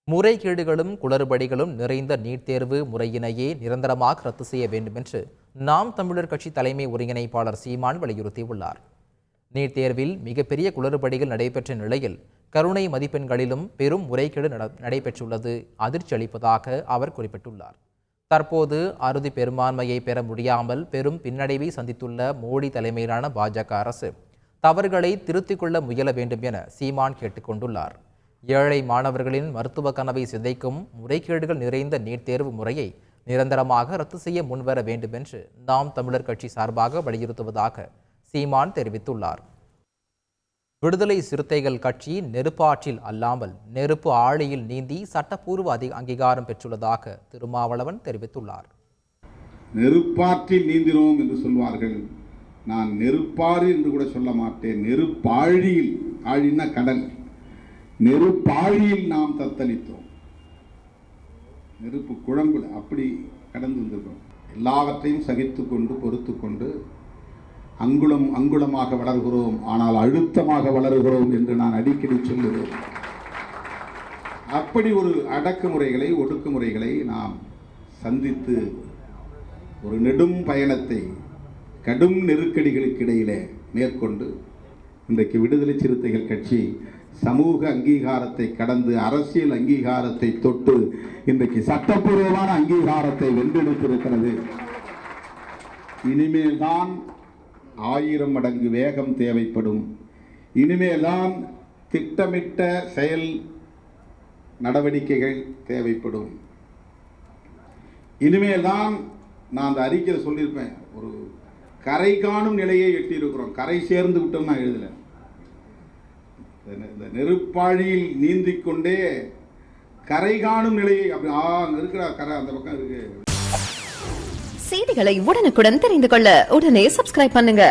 முறைகேடுகளும் குளறுபடிகளும் நிறைந்த நீட் தேர்வு முறையினையே நிரந்தரமாக ரத்து செய்ய வேண்டும் என்று நாம் தமிழர் கட்சி தலைமை ஒருங்கிணைப்பாளர் சீமான் வலியுறுத்தியுள்ளார். நீட் தேர்வில் மிகப்பெரிய குளறுபடிகள் நடைபெற்ற நிலையில் கருணை மதிப்பெண்களிலும் பெரும் முறைகேடு நடைபெற்றுள்ளது அதிர்ச்சி அளிப்பதாக அவர் குறிப்பிட்டுள்ளார். தற்போது அறுதி பெரும்பான்மையை பெற முடியாமல் பெரும் பின்னடைவை சந்தித்துள்ள மோடி தலைமையிலான பாஜக அரசு தவறுகளை திருத்திக் கொள்ள முயல வேண்டும் என சீமான் கேட்டுக்கொண்டுள்ளார். ஏழை மாணவர்களின் மருத்துவ கனவை சிதைக்கும் முறைகேடுகள் நிறைந்த நீட் தேர்வு முறையை நிரந்தரமாக ரத்து செய்ய முன்வர வேண்டும் என்று நாம் தமிழர் கட்சி சார்பாக வலியுறுத்துவதாக சீமான் தெரிவித்துள்ளார். விடுதலை சிறுத்தைகள் கட்சி நெருப்பாற்றில் அல்லாமல் நெருப்பு ஆழியில் நீந்தி சட்டப்பூர்வ அங்கீகாரம் பெற்றுள்ளதாக திருமாவளவன் தெரிவித்துள்ளார். நெருப்பாற்றில் நீந்தினோம் என்று சொல்வார்கள். நான் நெருப்பாறு என்று கூட சொல்ல மாட்டேன். நெருப்பாழியில், ஆழின்னா கடல், நெருப்பாழியில் நாம் தத்தளித்தோம். நெருப்பு குழம்புல அப்படி கடந்து வந்திருக்கோம். எல்லாவற்றையும் சகித்து கொண்டு பொறுத்து கொண்டு அங்குலம் அங்குலமாக வளர்கிறோம், ஆனால் அழுத்தமாக வளர்கிறோம் என்று நான் அடிக்கடி சொல்லுவேன். அப்படி ஒரு அடக்குமுறைகளை ஒடுக்குமுறைகளை நாம் சந்தித்து ஒரு நெடும் பயணத்தை கடும் நெருக்கடிகளுக்கு இடையிலே மேற்கொண்டு இன்றைக்கு விடுதலை சிறுத்தைகள் கட்சி சமூக அங்கீகாரத்தை கடந்து அரசியல் அங்கீகாரத்தை தொட்டு இன்றைக்கு சட்டப்பூர்வமான அங்கீகாரத்தை வென்றெடுத்திருக்கிறது. இனிமேல்தான் 1000 மடங்கு வேகம் தேவைப்படும். இனிமேல்தான் திட்டமிட்ட செயல் நடவடிக்கைகள் தேவைப்படும். இனிமேல்தான் நான் அந்த அறிக்கையில் சொல்லியிருப்பேன், ஒரு கரை காணும் நிலையை எட்டியிருக்கிறோம். கரை சேர்ந்து விட்டோம் நான் எழுதலை. இந்த நெருப்பாழியில் நீந்திக் கொண்டே கரை காணும் நிலையை அப்படி அங்க இருக்கிற கரை அந்த பக்கம் இருக்கு. செய்திகளை உடனுக்குடன் தெரிந்து கொள்ள உடனே சப்ஸ்கிரைப் பண்ணுங்க.